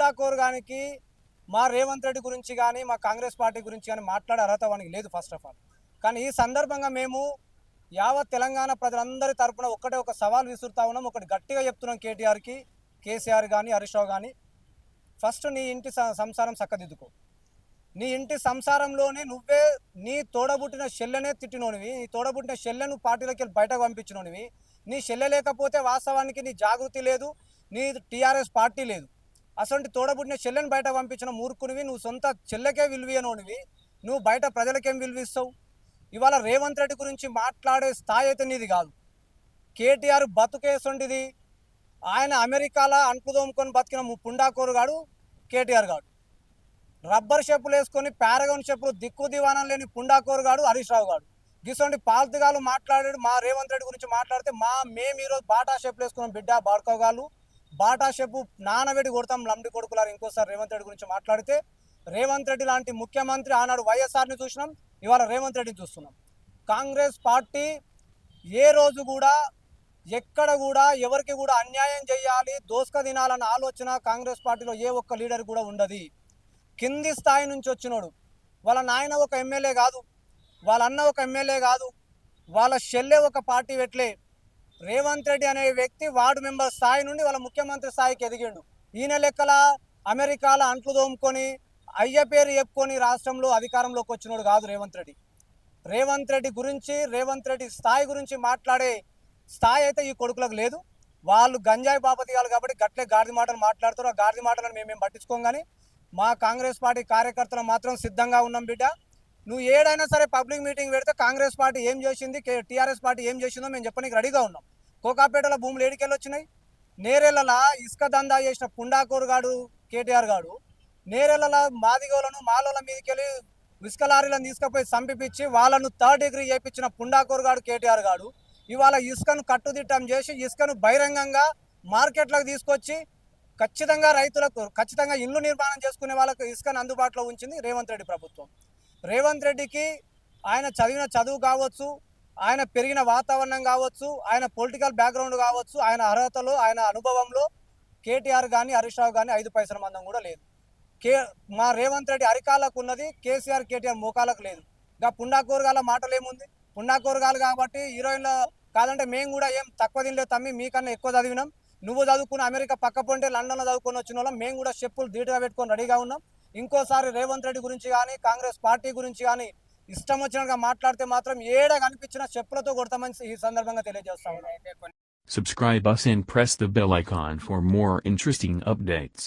పుండాకోర్ గానికి మా రేవంత్ రెడ్డి గురించి కానీ మా కాంగ్రెస్ పార్టీ గురించి కానీ మాట్లాడే అర్హత వానికి లేదు ఫస్ట్ ఆఫ్ ఆల్. కానీ ఈ సందర్భంగా మేము యావత్ తెలంగాణ ప్రజలందరి తరపున ఒక సవాల్ విసురుతా ఉన్నాం, ఒకటి గట్టిగా చెప్తున్నాం కేటీఆర్కి, కేసీఆర్ కానీ హరీష్ రావు కానీ. ఫస్ట్ నీ ఇంటి సంసారం చక్కదిద్దుకో. నీ ఇంటి సంసారంలోనే నువ్వే నీ తోడబుట్టిన చెల్లెనే తిట్టినోనివి, నీ తోడబుట్టిన చెల్లెను పార్టీలోకి వెళ్ళి బయటకు పంపించినోనివి. నీ చెల్లె లేకపోతే వాస్తవానికి నీ జాగృతి లేదు, నీ టీఆర్ఎస్ పార్టీ లేదు. అసలు తోడబుట్టిన చెల్లెని బయట పంపించిన మూర్ఖునివి, నువ్వు సొంత చెల్లెకే విలువనోనివి, నువ్వు బయట ప్రజలకేం విలువిస్తావు? ఇవాళ రేవంత్ రెడ్డి గురించి మాట్లాడే స్థాయి అయితే నీది కాదు. కేటీఆర్ బతుకేసొంటిది. ఆయన అమెరికాలో అంటుదోముకొని బతికిన పుండాకోరు గాడు కేటీఆర్ గాడు. రబ్బర్ చెప్పులు వేసుకొని పారగన్ చెప్పులు దిక్కు దివానం లేని పుండాకోరు గాడు హరీష్ రావు గాడు. గిసోంటి పాల్తుగాలు మాట్లాడాడు మా రేవంత్ రెడ్డి గురించి మాట్లాడితే మేము ఈరోజు బాటా చెప్పులు వేసుకున్నాం బిడ్డ బాడుకోగాలు, బాటా చెప్పు నానబెట్టి కొడతాం లంబడి కొడుకులారు. ఇంకోసారి రేవంత్ రెడ్డి గురించి మాట్లాడితే, రేవంత్ రెడ్డి లాంటి ముఖ్యమంత్రి ఆనాడు వైఎస్ఆర్ని చూసినాం, ఇవాళ రేవంత్ రెడ్డిని చూస్తున్నాం. కాంగ్రెస్ పార్టీ ఏ రోజు కూడా ఎక్కడ కూడా ఎవరికి కూడా అన్యాయం చేయాలి, దోసుక తినాలన్న ఆలోచన కాంగ్రెస్ పార్టీలో ఏ ఒక్క లీడర్ కూడా ఉండదు. కింది స్థాయి నుంచి వచ్చినోడు, వాళ్ళ నాయన ఒక ఎమ్మెల్యే కాదు, వాళ్ళ అన్న ఒక ఎమ్మెల్యే కాదు, వాళ్ళ చెల్లె ఒక పార్టీ పెట్టలే. రేవంత్ రెడ్డి అనే వ్యక్తి వార్డు మెంబర్ స్థాయి నుండి వాళ్ళ ముఖ్యమంత్రి స్థాయికి ఎదిగిండు. ఈయన లెక్కల అమెరికాలో అంట్లు తోముకొని అయ్య పేరు చెప్పుకొని రాష్ట్రంలో అధికారంలోకి వచ్చినోడు కాదు రేవంత్ రెడ్డి. రేవంత్ రెడ్డి గురించి, రేవంత్ రెడ్డి స్థాయి గురించి మాట్లాడే స్థాయి అయితే ఈ కొడుకులకు లేదు. వాళ్ళు గంజాయి బాపతిగాలు కాబట్టి గట్లే గాడిద మాటలు మాట్లాడుతారు. ఆ గాడిద మాటలను మేమేం పట్టించుకోం. కానీ మా కాంగ్రెస్ పార్టీ కార్యకర్తలు మాత్రం సిద్ధంగా ఉన్నాం బిడ్డ. నువ్వు ఏడైనా సరే పబ్లిక్ మీటింగ్ పెడితే కాంగ్రెస్ పార్టీ ఏం చేసింది, టీఆర్ఎస్ పార్టీ ఏం చేసిందో మేము చెప్పడానికి రెడీగా ఉన్నాం. కోకాపేటలో భూములు ఏడికెళ్ళి వచ్చినాయి? నేరెళ్ళలా ఇసుక దందా చేసిన పుండాకోరు గాడు కేటీఆర్ గాడు నేరెళ్ళలా మాదిగోలను మాలోల మీదకి వెళ్ళి ఇసుక లారీలను తీసుకుపోయి సంపిపించి వాళ్ళను 3rd డిగ్రీ చేయించిన పుండాకోరు గాడు కేటీఆర్ గాడు ఇవాళ ఇసుకను కట్టుదిట్టం చేసి ఇసుకను బహిరంగంగా మార్కెట్లోకి తీసుకొచ్చి ఖచ్చితంగా రైతులకు ఖచ్చితంగా ఇల్లు నిర్మాణం చేసుకునే వాళ్ళకు ఇసుకను అందుబాటులో ఉంచింది రేవంత్ రెడ్డి ప్రభుత్వం. రేవంత్ రెడ్డికి ఆయన చదివిన చదువు కావచ్చు, ఆయన పెరిగిన వాతావరణం కావచ్చు, ఆయన పొలిటికల్ బ్యాక్గ్రౌండ్ కావచ్చు, ఆయన అర్హతలో ఆయన అనుభవంలో కేటీఆర్ కానీ హరీష్ రావు కానీ 5 పైసల మందం కూడా లేదు. మా రేవంత్ రెడ్డి అరికాలకు ఉన్నది, కేసీఆర్ కేటీఆర్ మోకాలకు లేదు. ఇంకా పుండాకూరగాల మాటలు ఏముంది? పుండాకూరగాలు కాబట్టి హీరోయిన్ల కాదంటే మేము కూడా ఏం తక్కువ తినలేదు తమ్మి, మీకన్నా ఎక్కువ చదివినాం. నువ్వు చదువుకున్న అమెరికా పక్క పొంటే లండన్లో చదువుకొని వచ్చిన వాళ్ళం. మేము కూడా చెప్పులు ధీటుగా పెట్టుకొని రెడీగా ఉన్నాం. ఇంకోసారి రేవంత్ రెడ్డి గురించి కానీ కాంగ్రెస్ పార్టీ గురించి కానీ ఇష్టం వచ్చినట్టుగా మాట్లాడితే మాత్రం ఏడ కనిపించిన చెప్పులతో కొడతామని ఈ సందర్భంగా తెలియజేస్తా ఉన్నాం. Subscribe us and press the bell icon for more interesting updates.